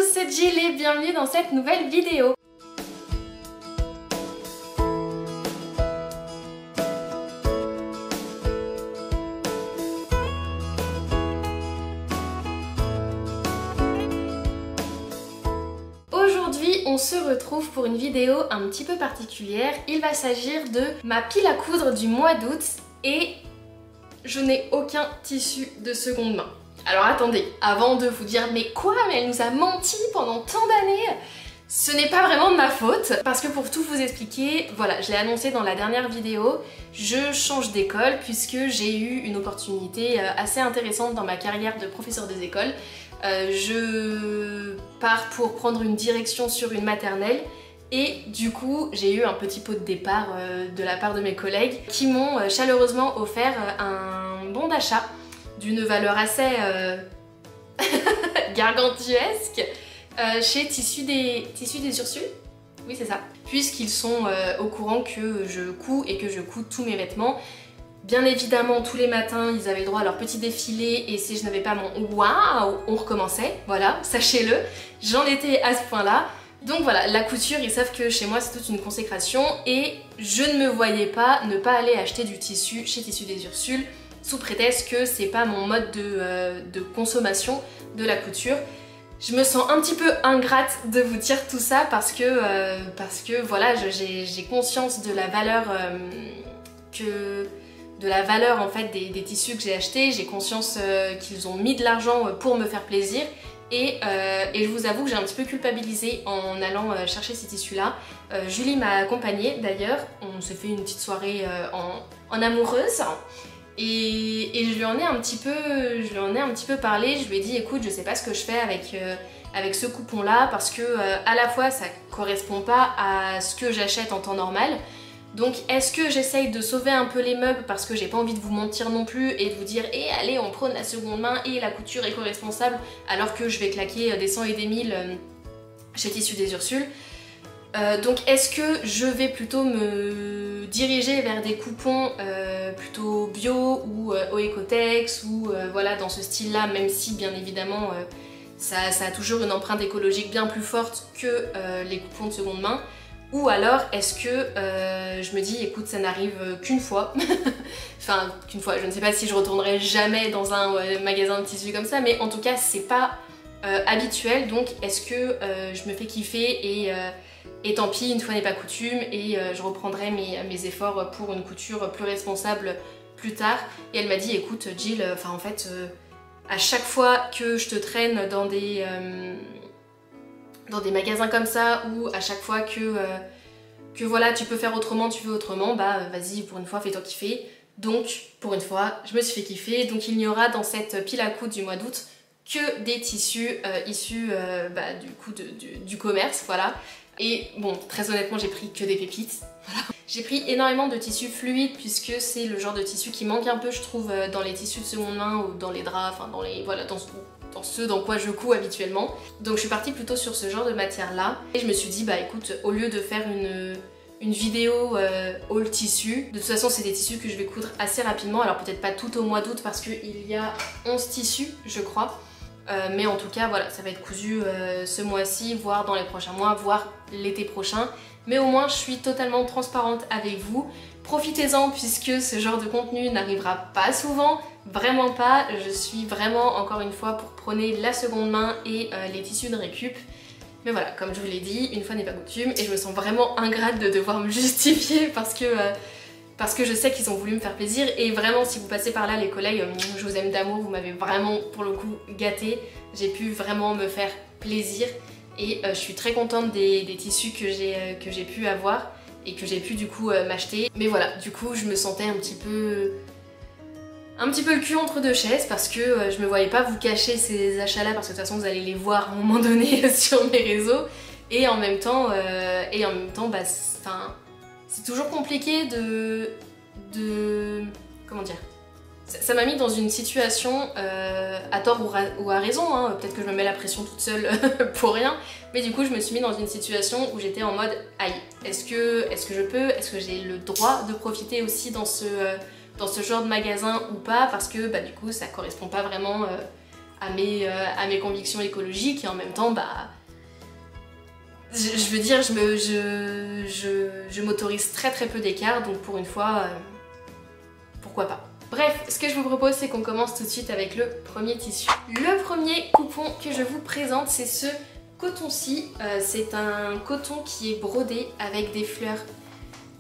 tous, c'est Jill et bienvenue dans cette nouvelle vidéo. Aujourd'hui, on se retrouve pour une vidéo un petit peu particulière. Il va s'agir de ma pile à coudre du mois d'août et je n'ai aucun tissu de seconde main. Alors attendez, avant de vous dire mais quoi, mais elle nous a menti pendant tant d'années, ce n'est pas vraiment de ma faute parce que pour tout vous expliquer, voilà, je l'ai annoncé dans la dernière vidéo, je change d'école puisque j'ai eu une opportunité assez intéressante dans ma carrière de professeur des écoles. Je pars pour prendre une direction sur une maternelle et du coup j'ai eu un petit pot de départ de la part de mes collègues qui m'ont chaleureusement offert un bon d'achat d'une valeur assez gargantuesque chez Tissus des Ursules. Oui, c'est ça. Puisqu'ils sont au courant que je couds et que je couds tous mes vêtements. Bien évidemment, tous les matins, ils avaient droit à leur petit défilé et si je n'avais pas mon waouh, on recommençait. Voilà, sachez-le, j'en étais à ce point-là. Donc voilà, la couture, ils savent que chez moi, c'est toute une consécration et je ne me voyais pas ne pas aller acheter du tissu chez Tissus des Ursules sous prétexte que c'est pas mon mode de consommation de la couture. Je me sens un petit peu ingrate de vous dire tout ça parce que voilà, j'ai conscience de la valeur en fait des tissus que j'ai achetés. J'ai conscience qu'ils ont mis de l'argent pour me faire plaisir et je vous avoue que j'ai un petit peu culpabilisé en allant chercher ces tissus là. Julie m'a accompagnée d'ailleurs, on s'est fait une petite soirée en amoureuse. Et je lui en ai un petit peu parlé, je lui ai dit écoute, je sais pas ce que je fais avec ce coupon là parce que à la fois ça correspond pas à ce que j'achète en temps normal. Donc est-ce que j'essaye de sauver un peu les meubles parce que j'ai pas envie de vous mentir non plus et de vous dire allez on prône la seconde main et la couture éco-responsable alors que je vais claquer des 100 et des 1000 chez Tissus des Ursules. Donc est-ce que je vais plutôt me diriger vers des coupons plutôt bio ou au Ecotex ou voilà dans ce style là, même si bien évidemment ça a toujours une empreinte écologique bien plus forte que les coupons de seconde main. Ou alors est-ce que je me dis écoute ça n'arrive qu'une fois, enfin qu'une fois, je ne sais pas si je retournerai jamais dans un magasin de tissus comme ça, mais en tout cas c'est pas habituel, donc est-ce que je me fais kiffer et tant pis, une fois n'est pas coutume et je reprendrai mes efforts pour une couture plus responsable plus tard. Et elle m'a dit écoute Jill, en fait à chaque fois que je te traîne dans des magasins comme ça ou à chaque fois que voilà tu peux faire autrement, tu veux autrement, bah vas-y pour une fois fais-toi kiffer. Donc pour une fois je me suis fait kiffer, donc il n'y aura dans cette pile à coudre du mois d'août que des tissus issus du coup du commerce, voilà. Et bon, très honnêtement, j'ai pris que des pépites. Voilà. J'ai pris énormément de tissus fluides puisque c'est le genre de tissu qui manque un peu, je trouve, dans les tissus de seconde main ou dans les draps, enfin dans ce dans quoi je couds habituellement. Donc je suis partie plutôt sur ce genre de matière là. Et je me suis dit, bah écoute, au lieu de faire une vidéo haul tissu, de toute façon c'est des tissus que je vais coudre assez rapidement, alors peut-être pas tout au mois d'août parce qu'il y a 11 tissus, je crois. Mais en tout cas voilà, ça va être cousu ce mois-ci, voire dans les prochains mois, voire l'été prochain. Mais au moins je suis totalement transparente avec vous. Profitez-en puisque ce genre de contenu n'arrivera pas souvent, vraiment pas. Je suis vraiment encore une fois pour prôner la seconde main et les tissus de récup. Mais voilà, comme je vous l'ai dit, une fois n'est pas coutume et je me sens vraiment ingrate de devoir me justifier parce que je sais qu'ils ont voulu me faire plaisir et vraiment si vous passez par là les collègues, je vous aime d'amour, vous m'avez vraiment pour le coup gâtée, j'ai pu vraiment me faire plaisir et je suis très contente des tissus que j'ai pu avoir et que j'ai pu du coup m'acheter. Mais voilà, du coup je me sentais un petit peu le cul entre deux chaises parce que je me voyais pas vous cacher ces achats là parce que de toute façon vous allez les voir à un moment donné sur mes réseaux et en même temps bah c'est toujours compliqué comment dire, ça m'a mis dans une situation à tort ou à raison, hein. Peut-être que je me mets la pression toute seule pour rien, mais du coup je me suis mis dans une situation où j'étais en mode aïe, est-ce que je peux, est-ce que j'ai le droit de profiter aussi dans ce genre de magasin ou pas, parce que bah du coup ça correspond pas vraiment à mes convictions écologiques et en même temps, bah, je veux dire, je m'autorise très très peu d'écart, donc pour une fois, pourquoi pas. Bref, ce que je vous propose, c'est qu'on commence tout de suite avec le premier tissu. Le premier coupon que je vous présente, c'est ce coton-ci. C'est un coton qui est brodé avec des fleurs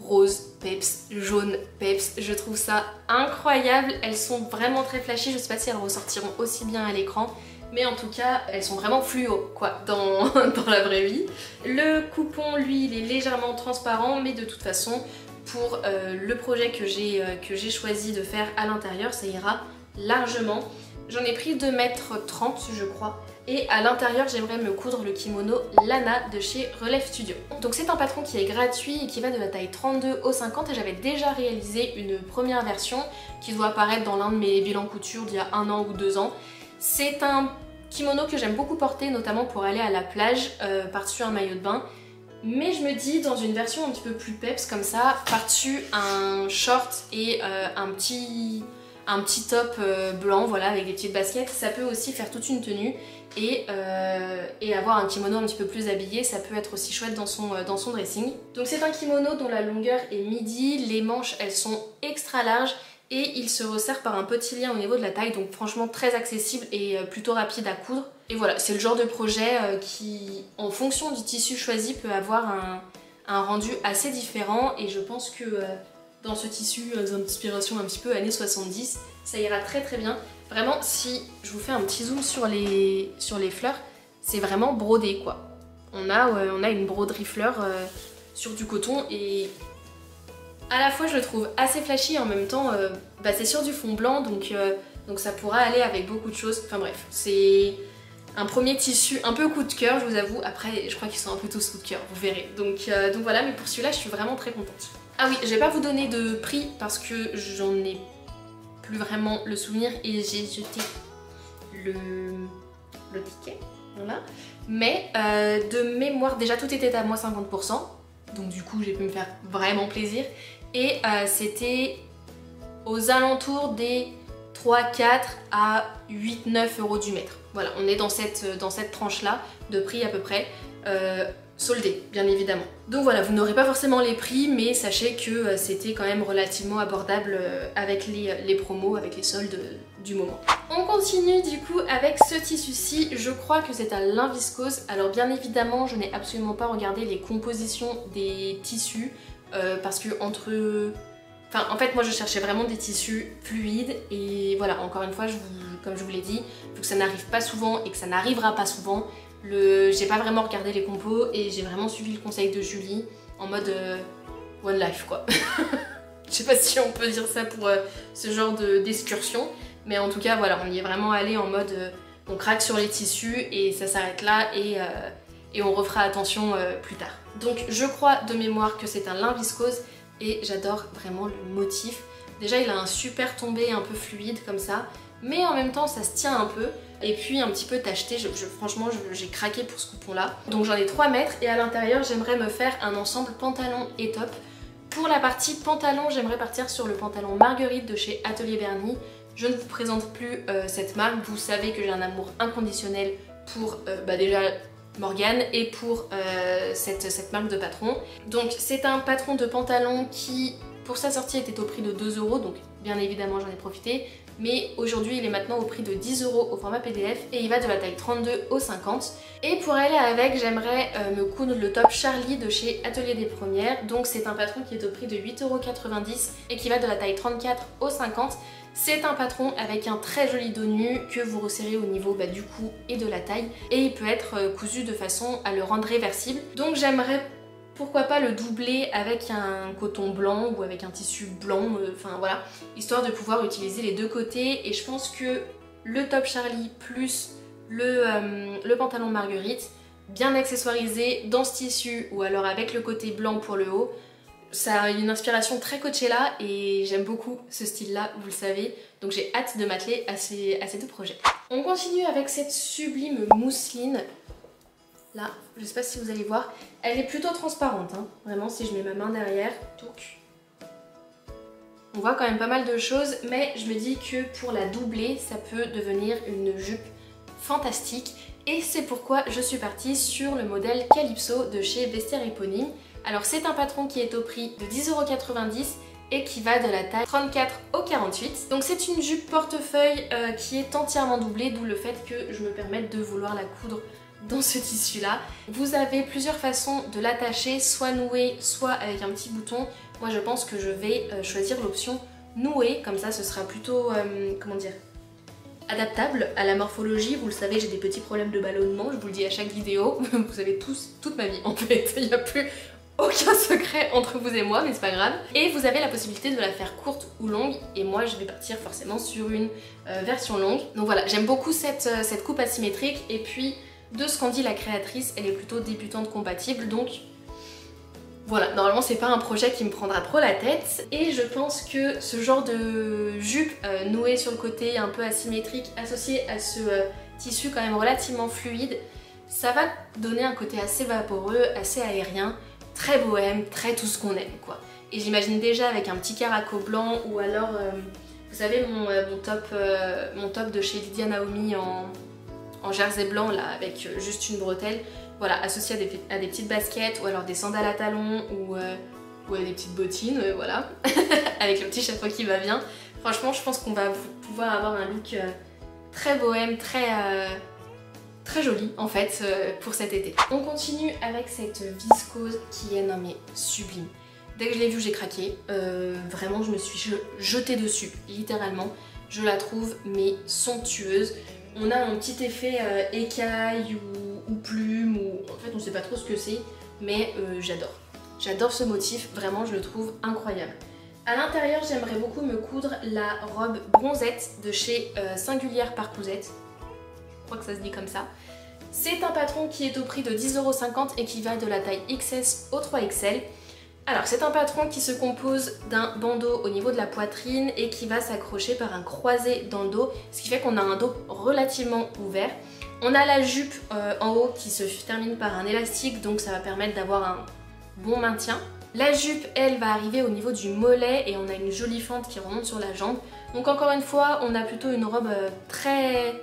rose peps, jaune peps. Je trouve ça incroyable. Elles sont vraiment très flashy. Je sais pas si elles ressortiront aussi bien à l'écran, mais en tout cas, elles sont vraiment fluo, quoi, dans la vraie vie. Le coupon, lui, il est légèrement transparent, mais de toute façon, pour le projet que j'ai choisi de faire à l'intérieur, ça ira largement. J'en ai pris 2,30 m, je crois. Et à l'intérieur, j'aimerais me coudre le kimono Lana de chez Relève Studio. Donc c'est un patron qui est gratuit et qui va de la taille 32 au 50 et j'avais déjà réalisé une première version qui doit apparaître dans l'un de mes bilans couture d'il y a 1 an ou 2 ans. C'est un kimono que j'aime beaucoup porter, notamment pour aller à la plage par-dessus un maillot de bain. Mais je me dis, dans une version un petit peu plus peps comme ça, par-dessus un short et un petit top blanc, voilà, avec des petites baskets, ça peut aussi faire toute une tenue et avoir un kimono un petit peu plus habillé, ça peut être aussi chouette dans son dressing. Donc c'est un kimono dont la longueur est midi, les manches elles sont extra larges et il se resserre par un petit lien au niveau de la taille, donc franchement très accessible et plutôt rapide à coudre. Et voilà, c'est le genre de projet qui, en fonction du tissu choisi, peut avoir un rendu assez différent et je pense que dans ce tissu d'inspiration un petit peu années 70, ça ira très très bien. Vraiment, si je vous fais un petit zoom sur les fleurs, c'est vraiment brodé quoi. On a une broderie fleur sur du coton et à la fois je le trouve assez flashy et en même temps bah, c'est sur du fond blanc donc ça pourra aller avec beaucoup de choses. Enfin bref, c'est un premier tissu un peu coup de cœur, je vous avoue. Après, je crois qu'ils sont un peu tous coup de cœur, vous verrez. Donc voilà, mais pour celui-là, je suis vraiment très contente. Ah oui, je vais pas vous donner de prix parce que j'en ai plus vraiment le souvenir et j'ai jeté le ticket, voilà. Mais de mémoire, déjà tout était à moins 50%, donc du coup j'ai pu me faire vraiment plaisir. Et c'était aux alentours des 3, 4 à 8, 9 euros du mètre. Voilà, on est dans cette tranche-là de prix à peu près, soldé bien évidemment. Donc voilà, vous n'aurez pas forcément les prix, mais sachez que c'était quand même relativement abordable avec les promos, avec les soldes du moment. On continue du coup avec ce tissu-ci, je crois que c'est un lin viscose. Alors bien évidemment, je n'ai absolument pas regardé les compositions des tissus, parce que Enfin, en fait, moi je cherchais vraiment des tissus fluides et voilà, encore une fois, comme je vous l'ai dit, vu que ça n'arrive pas souvent et que ça n'arrivera pas souvent, j'ai pas vraiment regardé les compos et j'ai vraiment suivi le conseil de Julie en mode one life quoi. Je sais pas si on peut dire ça pour ce genre d'excursion, mais en tout cas voilà, on y est vraiment allé en mode on craque sur les tissus et ça s'arrête là et on refera attention plus tard. Donc je crois de mémoire que c'est un lin viscose. Et j'adore vraiment le motif. Déjà il a un super tombé un peu fluide comme ça, mais en même temps ça se tient un peu. Et puis un petit peu tacheté, franchement j'ai craqué pour ce coupon là. Donc j'en ai 3 mètres et à l'intérieur j'aimerais me faire un ensemble pantalon et top. Pour la partie pantalon, j'aimerais partir sur le pantalon Marguerite de chez Atelier Vernis. Je ne vous présente plus cette marque, vous savez que j'ai un amour inconditionnel pour déjà Morgane et pour cette marque de patron. Donc c'est un patron de pantalon qui pour sa sortie était au prix de 2 euros, donc bien évidemment j'en ai profité, mais aujourd'hui il est maintenant au prix de 10 euros au format PDF et il va de la taille 32 au 50. Et pour aller avec, j'aimerais me coudre le top Charlie de chez Atelier des Premières, donc c'est un patron qui est au prix de 8,90 € et qui va de la taille 34 au 50. C'est un patron avec un très joli dos nu que vous resserrez au niveau du cou et de la taille et il peut être cousu de façon à le rendre réversible. Donc j'aimerais pourquoi pas le doubler avec un coton blanc ou avec un tissu blanc, enfin voilà, histoire de pouvoir utiliser les deux côtés. Et je pense que le top Charlie plus le pantalon Marguerite, bien accessoirisé dans ce tissu ou alors avec le côté blanc pour le haut, ça a une inspiration très Coachella et j'aime beaucoup ce style-là, vous le savez. Donc j'ai hâte de m'atteler à ces deux projets. On continue avec cette sublime mousseline. Là, je sais pas si vous allez voir, elle est plutôt transparente, hein. Vraiment si je mets ma main derrière, donc on voit quand même pas mal de choses, mais je me dis que pour la doubler, ça peut devenir une jupe fantastique et c'est pourquoi je suis partie sur le modèle Calypso de chez Vestiaire Éponyme. Alors c'est un patron qui est au prix de 10,90 € et qui va de la taille 34 au 48. Donc c'est une jupe portefeuille qui est entièrement doublée, d'où le fait que je me permette de vouloir la coudre dans ce tissu là. Vous avez plusieurs façons de l'attacher, soit nouée, soit avec un petit bouton. Moi je pense que je vais choisir l'option nouée, comme ça ce sera plutôt, comment dire, adaptable à la morphologie. Vous le savez, j'ai des petits problèmes de ballonnement, je vous le dis à chaque vidéo. Vous savez tous, toute ma vie en fait, il n'y a plus aucun secret entre vous et moi, mais c'est pas grave. Et vous avez la possibilité de la faire courte ou longue, et moi je vais partir forcément sur une version longue. Donc voilà, j'aime beaucoup cette coupe asymétrique, et puis de ce qu'en dit la créatrice, elle est plutôt débutante compatible, donc voilà, normalement c'est pas un projet qui me prendra trop la tête. Et je pense que ce genre de jupe nouée sur le côté, un peu asymétrique, associée à ce tissu quand même relativement fluide, ça va donner un côté assez vaporeux, assez aérien, très bohème, très tout ce qu'on aime quoi. Et j'imagine déjà avec un petit caraco blanc, ou alors vous savez mon top de chez Lydia Naomi en jersey blanc là, avec juste une bretelle, voilà, associé à des petites baskets, ou alors des sandales à talons, ou à des petites bottines, voilà, avec le petit chapeau qui va bien. Franchement je pense qu'on va pouvoir avoir un look très bohème, très jolie en fait pour cet été. On continue avec cette viscose qui est, non mais, sublime. Dès que je l'ai vue j'ai craqué, vraiment je me suis jetée dessus, littéralement. Je la trouve mais somptueuse. On a un petit effet écaille ou plume, ou en fait on sait pas trop ce que c'est, mais j'adore. J'adore ce motif, vraiment je le trouve incroyable. À l'intérieur j'aimerais beaucoup me coudre la robe bronzette de chez Singulière par Cousette. Je crois que ça se dit comme ça. C'est un patron qui est au prix de 10,50 € et qui va de la taille XS au 3XL. Alors c'est un patron qui se compose d'un bandeau au niveau de la poitrine et qui va s'accrocher par un croisé dans le dos, ce qui fait qu'on a un dos relativement ouvert. On a la jupe en haut qui se termine par un élastique, donc ça va permettre d'avoir un bon maintien. La jupe, elle, va arriver au niveau du mollet et on a une jolie fente qui remonte sur la jambe. Donc encore une fois, on a plutôt une robe très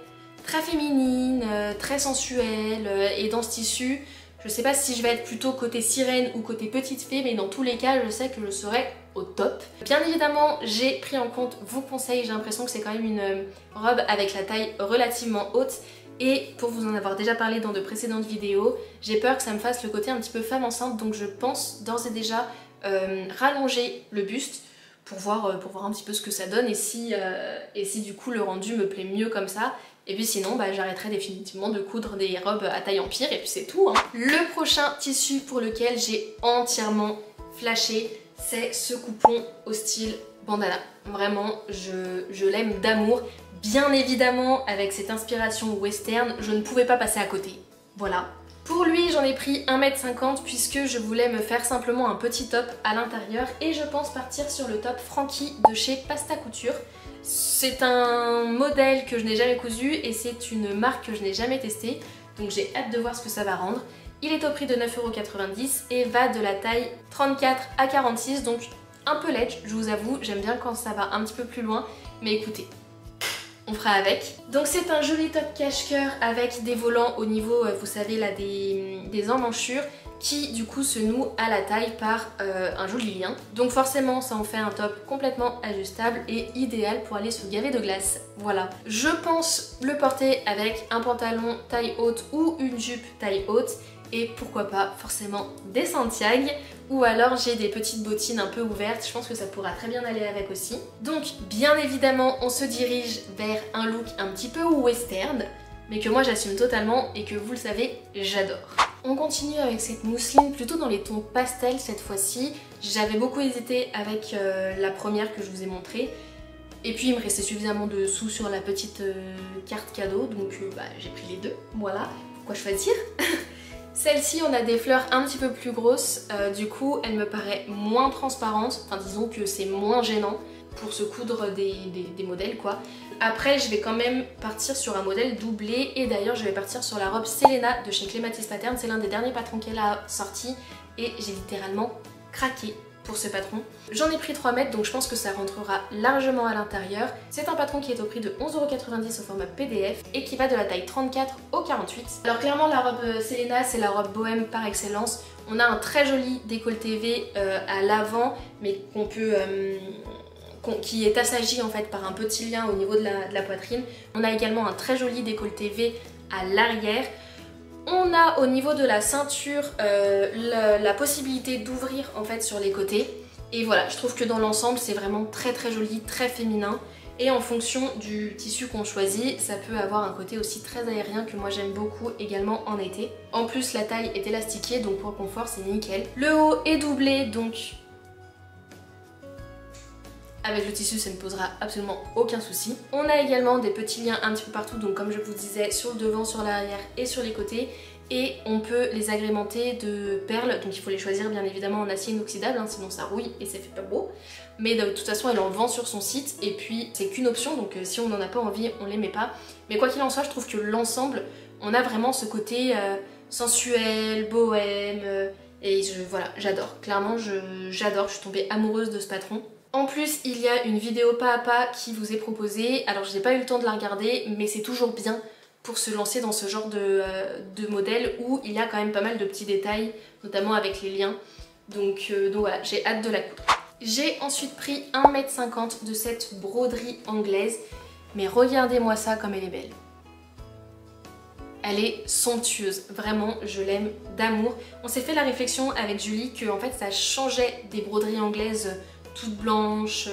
féminine, très sensuelle, et dans ce tissu, je sais pas si je vais être plutôt côté sirène ou côté petite fée, mais dans tous les cas, je sais que je serai au top. Bien évidemment, j'ai pris en compte vos conseils, j'ai l'impression que c'est quand même une robe avec la taille relativement haute, et pour vous en avoir déjà parlé dans de précédentes vidéos, j'ai peur que ça me fasse le côté un petit peu femme enceinte, donc je pense d'ores et déjà rallonger le buste pour voir un petit peu ce que ça donne, et si du coup le rendu me plaît mieux comme ça. Et puis sinon, j'arrêterai définitivement de coudre des robes à taille empire, et puis c'est tout, hein. Le prochain tissu pour lequel j'ai entièrement flashé, c'est ce coupon au style bandana. Vraiment, je l'aime d'amour. Bien évidemment, avec cette inspiration western, je ne pouvais pas passer à côté. Voilà. Pour lui, j'en ai pris 1,50 m puisque je voulais me faire simplement un petit top à l'intérieur, et je pense partir sur le top Frankie de chez Pasta Couture. C'est un modèle que je n'ai jamais cousu et c'est une marque que je n'ai jamais testée, donc j'ai hâte de voir ce que ça va rendre. Il est au prix de 9,90 € et va de la taille 34 à 46, donc un peu ledge, je vous avoue, j'aime bien quand ça va un petit peu plus loin, mais écoutez, on fera avec. Donc c'est un joli top cache-cœur avec des volants au niveau, vous savez là, des emmanchures, qui du coup se noue à la taille par un joli lien. Donc forcément ça en fait un top complètement ajustable et idéal pour aller se gaver de glace. Voilà. Je pense le porter avec un pantalon taille haute ou une jupe taille haute, et pourquoi pas forcément des Santiago, ou alors j'ai des petites bottines un peu ouvertes, je pense que ça pourra très bien aller avec aussi. Donc bien évidemment on se dirige vers un look un petit peu western, mais que moi j'assume totalement et que vous le savez, j'adore. On continue avec cette mousseline plutôt dans les tons pastel cette fois-ci. J'avais beaucoup hésité avec la première que je vous ai montrée, et puis il me restait suffisamment de sous sur la petite carte cadeau, donc j'ai pris les deux, voilà. Pourquoi choisir? Celle-ci, on a des fleurs un petit peu plus grosses, du coup elle me paraît moins transparente, enfin disons que c'est moins gênant pour se coudre des modèles quoi. Après je vais quand même partir sur un modèle doublé, et d'ailleurs je vais partir sur la robe Selena de chez Clématis Pattern, c'est l'un des derniers patrons qu'elle a sorti et j'ai littéralement craqué pour ce patron. J'en ai pris 3 mètres donc je pense que ça rentrera largement à l'intérieur. C'est un patron qui est au prix de 11,90 € au format PDF et qui va de la taille 34 au 48. Alors clairement la robe Selena c'est la robe bohème par excellence. On a un très joli décolleté V à l'avant mais qu'on peut... qui est assagi en fait par un petit lien au niveau de la poitrine. On a également un très joli décolleté V à l'arrière. On a au niveau de la ceinture la possibilité d'ouvrir en fait sur les côtés. Et voilà, je trouve que dans l'ensemble c'est vraiment très joli, très féminin. Et en fonction du tissu qu'on choisit, ça peut avoir un côté aussi très aérien que moi j'aime beaucoup également en été. En plus la taille est élastiquée donc pour le confort c'est nickel. Le haut est doublé donc avec le tissu ça ne posera absolument aucun souci. On a également des petits liens un petit peu partout donc comme je vous disais sur le devant, sur l'arrière et sur les côtés. Et on peut les agrémenter de perles, donc il faut les choisir bien évidemment en acier inoxydable, hein, sinon ça rouille et ça fait pas beau. Mais de toute façon elle en vend sur son site et puis c'est qu'une option donc si on n'en a pas envie on les met pas. Mais quoi qu'il en soit je trouve que l'ensemble on a vraiment ce côté sensuel, bohème et voilà j'adore, clairement j'adore, je suis tombée amoureuse de ce patron. En plus il y a une vidéo pas à pas qui vous est proposée, alors je n'ai pas eu le temps de la regarder mais c'est toujours bien pour se lancer dans ce genre de modèle où il y a quand même pas mal de petits détails, notamment avec les liens. Donc voilà, j'ai hâte de la coudre. J'ai ensuite pris 1,50 m de cette broderie anglaise, mais regardez-moi ça comme elle est belle. Elle est somptueuse, vraiment je l'aime d'amour. On s'est fait la réflexion avec Julie que en fait ça changeait des broderies anglaises toutes blanches,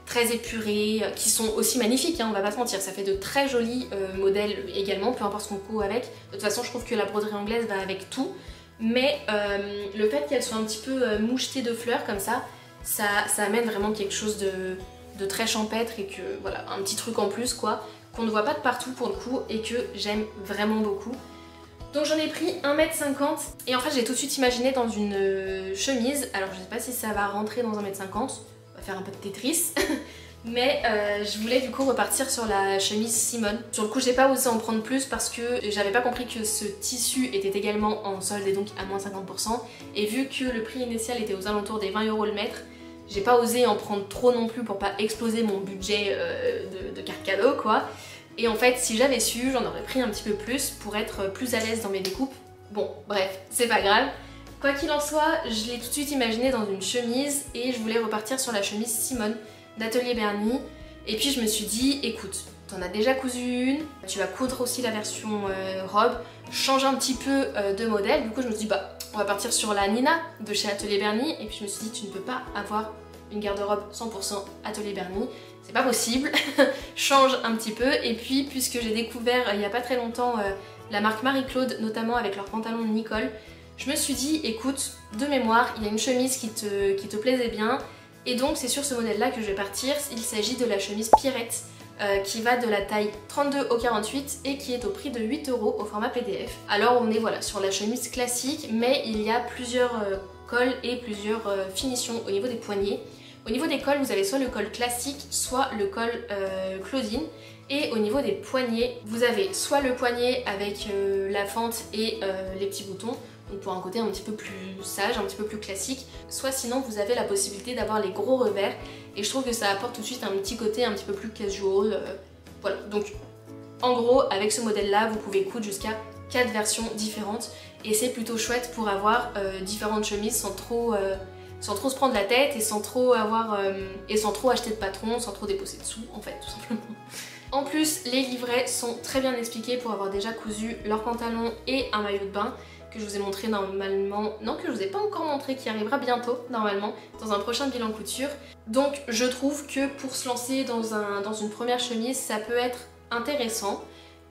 très épurées, qui sont aussi magnifiques, hein, on va pas se mentir, ça fait de très jolis modèles également, peu importe ce qu'on coud avec. De toute façon je trouve que la broderie anglaise va avec tout, mais le fait qu'elle soit un petit peu mouchetée de fleurs comme ça amène vraiment quelque chose de très champêtre et que voilà, un petit truc en plus quoi, qu'on ne voit pas de partout pour le coup et que j'aime vraiment beaucoup. Donc j'en ai pris 1,50 m et en fait j'ai tout de suite imaginé dans une chemise, alors je sais pas si ça va rentrer dans 1,50 m, on va faire un peu de Tetris, mais je voulais du coup repartir sur la chemise Simone. Sur le coup j'ai pas osé en prendre plus parce que j'avais pas compris que ce tissu était également en solde et donc à moins 50%, et vu que le prix initial était aux alentours des 20 € le mètre, j'ai pas osé en prendre trop non plus pour pas exploser mon budget de carte cadeau quoi. Et en fait si j'avais su j'en aurais pris un petit peu plus pour être plus à l'aise dans mes découpes. Bon bref, c'est pas grave. Quoi qu'il en soit, je l'ai tout de suite imaginé dans une chemise et je voulais repartir sur la chemise Simone d'Atelier Bernie. Et puis je me suis dit, écoute, t'en as déjà cousu une, tu vas coudre aussi la version robe, change un petit peu de modèle. Du coup je me suis dit, bah on va partir sur la Nina de chez Atelier Bernie. Et puis je me suis dit, tu ne peux pas avoir une garde-robe 100% Atelier Bernie, c'est pas possible, change un petit peu. Et puis puisque j'ai découvert il n'y a pas très longtemps la marque Marie-Claude, notamment avec leur pantalon de Nicole, je me suis dit, écoute, de mémoire, il y a une chemise qui te plaisait bien, et donc c'est sur ce modèle-là que je vais partir. Il s'agit de la chemise Pierrette, qui va de la taille 32 au 48 et qui est au prix de 8 € au format PDF. Alors on est voilà sur la chemise classique, mais il y a plusieurs cols et plusieurs finitions au niveau des poignets. Au niveau des cols, vous avez soit le col classique, soit le col Claudine. Et au niveau des poignets, vous avez soit le poignet avec la fente et les petits boutons, donc pour un côté un petit peu plus sage, un petit peu plus classique, soit sinon vous avez la possibilité d'avoir les gros revers, et je trouve que ça apporte tout de suite un petit côté un petit peu plus casual, voilà. Donc en gros avec ce modèle là vous pouvez coudre jusqu'à 4 versions différentes et c'est plutôt chouette pour avoir différentes chemises sans trop se prendre la tête et sans trop acheter de patron, sans trop déposer de sous en fait tout simplement. En plus les livrets sont très bien expliqués pour avoir déjà cousu leur pantalon et un maillot de bain que je vous ai montré normalement, non que je vous ai pas encore montré, qui arrivera bientôt normalement dans un prochain bilan couture. Donc je trouve que pour se lancer dans une première chemise ça peut être intéressant,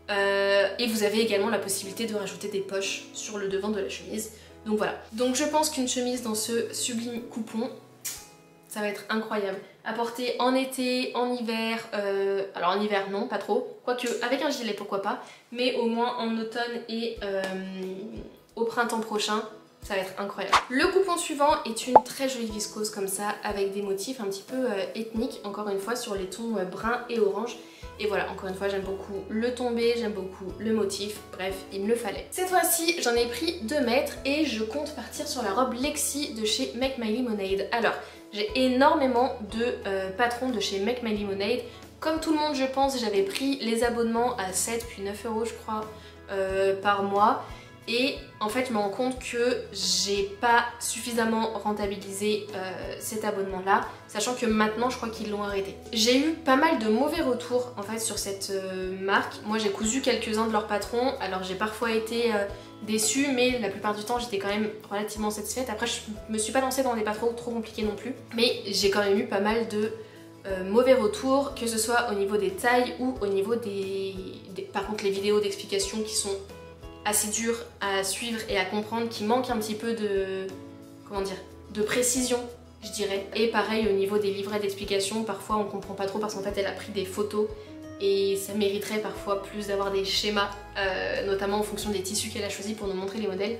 et vous avez également la possibilité de rajouter des poches sur le devant de la chemise. Donc voilà, donc je pense qu'une chemise dans ce sublime coupon, ça va être incroyable. À porter en été, en hiver, alors en hiver non, pas trop, quoique avec un gilet pourquoi pas, mais au moins en automne et au printemps prochain, Ça va être incroyable. Le coupon suivant est une très jolie viscose comme ça, avec des motifs un petit peu ethniques, encore une fois sur les tons brun et orange. Et voilà, encore une fois, j'aime beaucoup le tombé, j'aime beaucoup le motif, bref, il me le fallait. Cette fois-ci, j'en ai pris 2 mètres et je compte partir sur la robe Lexi de chez Make My Lemonade. Alors, j'ai énormément de patrons de chez Make My Lemonade. Comme tout le monde, je pense, j'avais pris les abonnements à 7 puis 9 € je crois par mois. Et en fait, je me rends compte que j'ai pas suffisamment rentabilisé cet abonnement-là, sachant que maintenant, je crois qu'ils l'ont arrêté. J'ai eu pas mal de mauvais retours en fait sur cette marque. Moi, j'ai cousu quelques-uns de leurs patrons, alors j'ai parfois été déçue, mais la plupart du temps, j'étais quand même relativement satisfaite. Après, je me suis pas lancée dans des patrons trop compliqués non plus, mais j'ai quand même eu pas mal de mauvais retours, que ce soit au niveau des tailles ou au niveau par contre, les vidéos d'explication qui sont assez dur à suivre et à comprendre, qui manque un petit peu de, comment dire, de précision, je dirais. Et pareil au niveau des livrets d'explication, parfois on comprend pas trop parce qu'en fait elle a pris des photos et ça mériterait parfois plus d'avoir des schémas, notamment en fonction des tissus qu'elle a choisi pour nous montrer les modèles.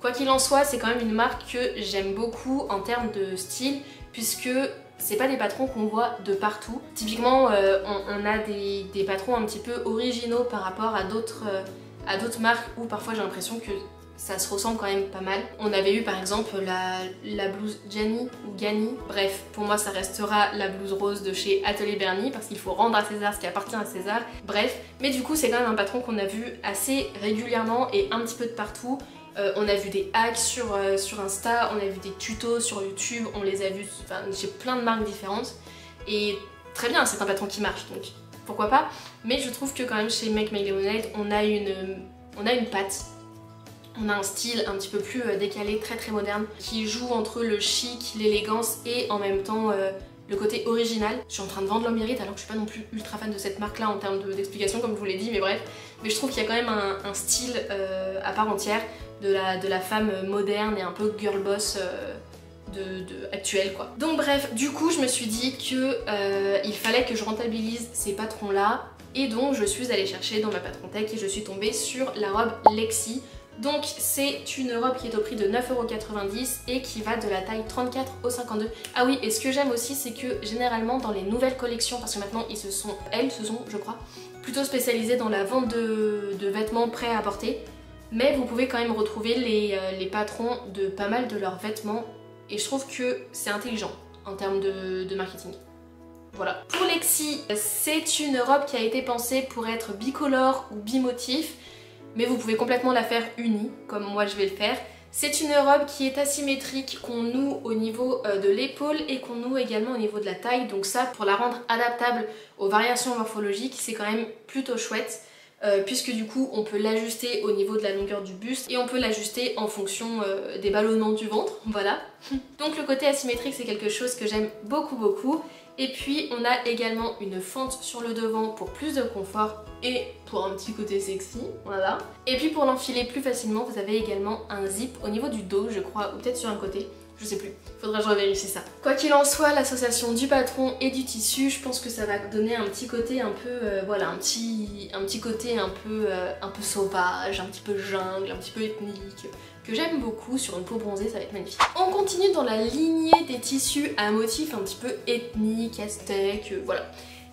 Quoi qu'il en soit, c'est quand même une marque que j'aime beaucoup en termes de style, puisque c'est pas des patrons qu'on voit de partout. Typiquement, on a des patrons un petit peu originaux par rapport à d'autres marques où parfois j'ai l'impression que ça se ressemble quand même pas mal. On avait eu par exemple la blouse Gianni ou Gani, bref, pour moi ça restera la blouse rose de chez Atelier Bernie parce qu'il faut rendre à César ce qui appartient à César, bref. Mais du coup c'est quand même un patron qu'on a vu assez régulièrement et un petit peu de partout. On a vu des hacks sur Insta, on a vu des tutos sur YouTube, on les a vus chez plein de marques différentes et très bien, c'est un patron qui marche donc pourquoi pas, mais je trouve que quand même chez Make My Lemonade on a une patte, on a un style un petit peu plus décalé, très très moderne, qui joue entre le chic, l'élégance et en même temps le côté original. Je suis en train de vendre l'homme mérite alors que je suis pas non plus ultra fan de cette marque là en termes d'explication comme je vous l'ai dit, mais bref, mais je trouve qu'il y a quand même un style à part entière de la femme moderne et un peu girl boss actuelle quoi. Donc bref, du coup je me suis dit que il fallait que je rentabilise ces patrons là et donc je suis allée chercher dans ma patron tech et je suis tombée sur la robe Lexi. Donc c'est une robe qui est au prix de 9,90 € et qui va de la taille 34 au 52. Ah oui, et ce que j'aime aussi c'est que généralement dans les nouvelles collections, parce que maintenant elles se sont je crois plutôt spécialisées dans la vente de vêtements prêts à porter, mais vous pouvez quand même retrouver les patrons de pas mal de leurs vêtements. Et je trouve que c'est intelligent en termes de marketing. Voilà. Pour Lexi, c'est une robe qui a été pensée pour être bicolore ou bimotif, mais vous pouvez complètement la faire unie, comme moi je vais le faire. C'est une robe qui est asymétrique, qu'on noue au niveau de l'épaule et qu'on noue également au niveau de la taille. Donc ça, pour la rendre adaptable aux variations morphologiques, c'est quand même plutôt chouette. Puisque du coup on peut l'ajuster au niveau de la longueur du buste et on peut l'ajuster en fonction des ballonnements du ventre, voilà. Donc le côté asymétrique c'est quelque chose que j'aime beaucoup. Et puis on a également une fente sur le devant pour plus de confort et pour un petit côté sexy, voilà. Et puis pour l'enfiler plus facilement, vous avez également un zip au niveau du dos je crois, ou peut-être sur un côté. Je sais plus, faudra que je revérifie ça. Quoi qu'il en soit, l'association du patron et du tissu, je pense que ça va donner un petit côté un peu, voilà, un petit côté un peu sauvage, un petit peu jungle, un petit peu ethnique, que j'aime beaucoup sur une peau bronzée, ça va être magnifique. On continue dans la lignée des tissus à motifs un petit peu ethniques, aztèques, voilà.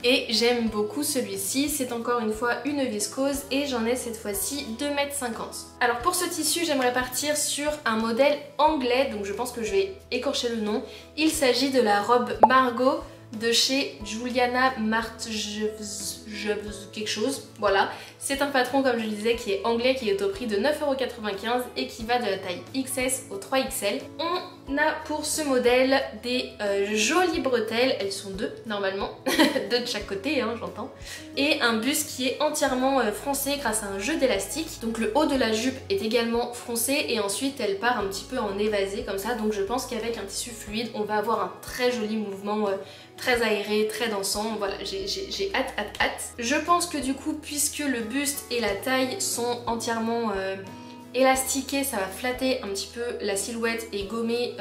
Et j'aime beaucoup celui-ci, c'est encore une fois une viscose et j'en ai cette fois-ci 2,50 m. Alors pour ce tissu, j'aimerais partir sur un modèle anglais, donc je pense que je vais écorcher le nom. Il s'agit de la robe Margot de chez Juliana quelque chose, voilà. C'est un patron comme je le disais qui est anglais, qui est au prix de 9,95 € et qui va de la taille XS au 3XL. On a pour ce modèle des jolies bretelles, elles sont deux normalement, deux de chaque côté hein, j'entends, et un buste qui est entièrement froncé grâce à un jeu d'élastique. Donc le haut de la jupe est également froncé et ensuite elle part un petit peu en évasé comme ça, donc je pense qu'avec un tissu fluide on va avoir un très joli mouvement très aéré, très dansant, voilà, j'ai hâte. Je pense que du coup, puisque le buste et la taille sont entièrement élastiqués, ça va flatter un petit peu la silhouette et gommer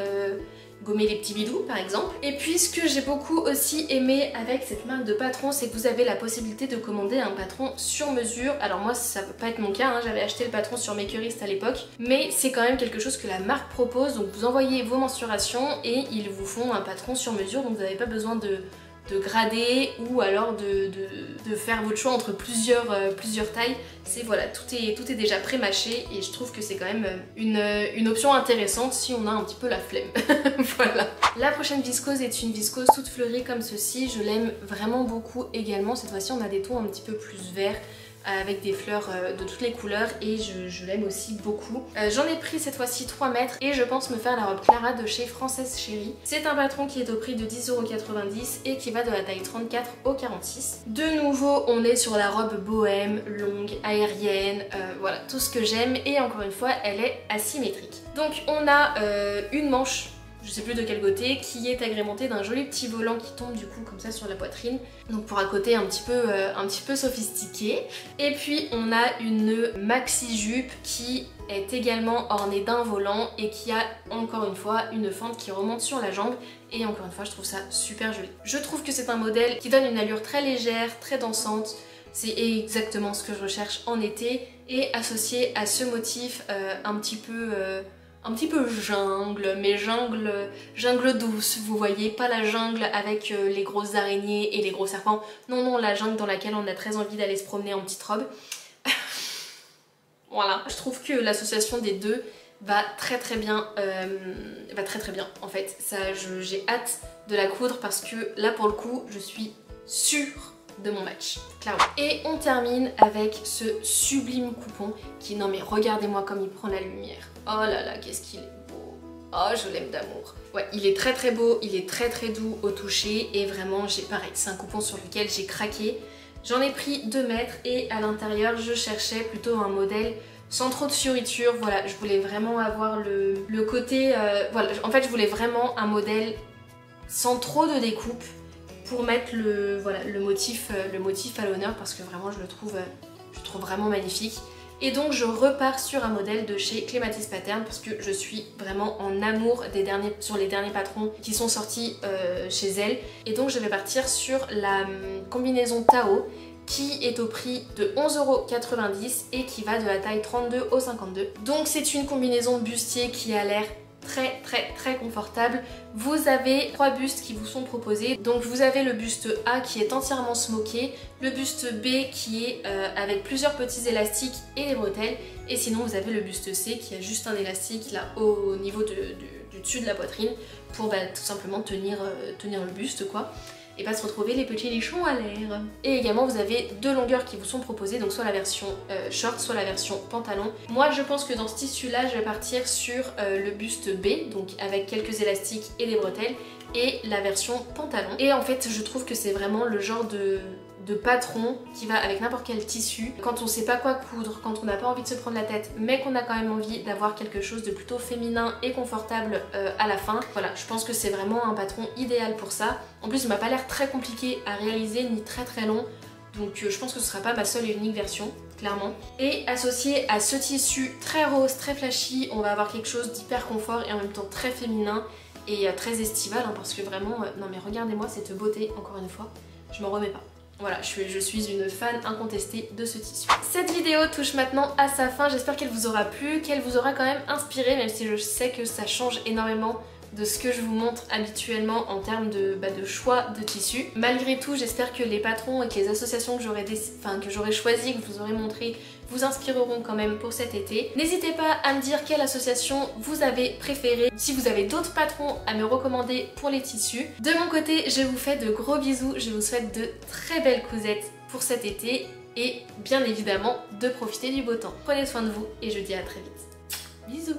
gommer les petits bidous par exemple. Et puis ce que j'ai beaucoup aussi aimé avec cette marque de patron, c'est que vous avez la possibilité de commander un patron sur mesure. Alors moi ça peut pas être mon cas, hein. J'avais acheté le patron sur Makerist à l'époque, mais c'est quand même quelque chose que la marque propose. Donc vous envoyez vos mensurations et ils vous font un patron sur mesure, donc vous n'avez pas besoin de grader ou alors de faire votre choix entre plusieurs tailles. C'est voilà, tout est déjà pré-mâché et je trouve que c'est quand même une option intéressante si on a un petit peu la flemme. Voilà. La prochaine viscose est une viscose toute fleurie comme ceci. Je l'aime vraiment beaucoup également. Cette fois-ci on a des tons un petit peu plus verts avec des fleurs de toutes les couleurs et je l'aime aussi beaucoup. J'en ai pris cette fois-ci 3 mètres et je pense me faire la robe Clara de chez Française Chérie. C'est un patron qui est au prix de 10,90 € et qui va de la taille 34 au 46. De nouveau on est sur la robe bohème, longue, aérienne, voilà tout ce que j'aime et encore une fois elle est asymétrique. Donc on a une manche, je sais plus de quel côté, qui est agrémenté d'un joli petit volant qui tombe du coup comme ça sur la poitrine, donc pour un côté un petit peu sophistiqué. Et puis on a une maxi jupe qui est également ornée d'un volant et qui a encore une fois une fente qui remonte sur la jambe et encore une fois je trouve ça super joli. Je trouve que c'est un modèle qui donne une allure très légère, très dansante. C'est exactement ce que je recherche en été et associé à ce motif un petit peu jungle, mais jungle douce, vous voyez, pas la jungle avec les grosses araignées et les gros serpents, non non, la jungle dans laquelle on a très envie d'aller se promener en petite robe. Voilà, je trouve que l'association des deux va très bien en fait. J'ai hâte de la coudre parce que là pour le coup je suis sûre de mon match, clairement. Et on termine avec ce sublime coupon qui, non mais regardez-moi comme il prend la lumière. Oh là là, qu'est-ce qu'il est beau. Oh, je l'aime d'amour. Ouais, il est très beau, il est très doux au toucher et vraiment, pareil, c'est un coupon sur lequel j'ai craqué. J'en ai pris 2 mètres et à l'intérieur, je cherchais plutôt un modèle sans trop de fioritures. Voilà, je voulais vraiment avoir le côté... voilà, en fait, je voulais vraiment un modèle sans trop de découpe pour mettre le motif à l'honneur parce que vraiment je le trouve vraiment magnifique. Et donc je repars sur un modèle de chez Clematis Pattern parce que je suis vraiment en amour sur les derniers patrons qui sont sortis chez elle. Et donc je vais partir sur la combinaison Tao qui est au prix de 11,90 € et qui va de la taille 32 au 52. Donc c'est une combinaison bustier qui a l'air très confortable. Vous avez 3 bustes qui vous sont proposés. Donc vous avez le buste A qui est entièrement smoké, le buste B qui est avec plusieurs petits élastiques et des bretelles, et sinon vous avez le buste C qui a juste un élastique là au niveau du dessus de la poitrine pour tout simplement tenir le buste quoi. Et pas se retrouver les petits nichons à l'air. Et également vous avez 2 longueurs qui vous sont proposées, donc soit la version short, soit la version pantalon. Moi je pense que dans ce tissu là je vais partir sur le buste B, donc avec quelques élastiques et des bretelles, et la version pantalon. Et en fait je trouve que c'est vraiment le genre de patron qui va avec n'importe quel tissu. Quand on sait pas quoi coudre, quand on n'a pas envie de se prendre la tête, mais qu'on a quand même envie d'avoir quelque chose de plutôt féminin et confortable à la fin. Voilà, je pense que c'est vraiment un patron idéal pour ça. En plus il m'a pas l'air très compliqué à réaliser ni très long. Donc je pense que ce sera pas ma seule et unique version, clairement. Et associé à ce tissu très rose, très flashy, on va avoir quelque chose d'hyper confort et en même temps très féminin et très estival hein, parce que vraiment, non mais regardez-moi cette beauté, encore une fois, je m'en remets pas. Voilà, je suis une fan incontestée de ce tissu. Cette vidéo touche maintenant à sa fin, j'espère qu'elle vous aura plu, qu'elle vous aura quand même inspiré, même si je sais que ça change énormément de ce que je vous montre habituellement en termes de choix de tissus. Malgré tout, j'espère que les patrons et que les associations que j'aurais choisies, que je vous aurais montré, vous inspireront quand même pour cet été. N'hésitez pas à me dire quelle association vous avez préférée, si vous avez d'autres patrons à me recommander pour les tissus. De mon côté, je vous fais de gros bisous, je vous souhaite de très belles cousettes pour cet été et bien évidemment de profiter du beau temps. Prenez soin de vous et je vous dis à très vite. Bisous!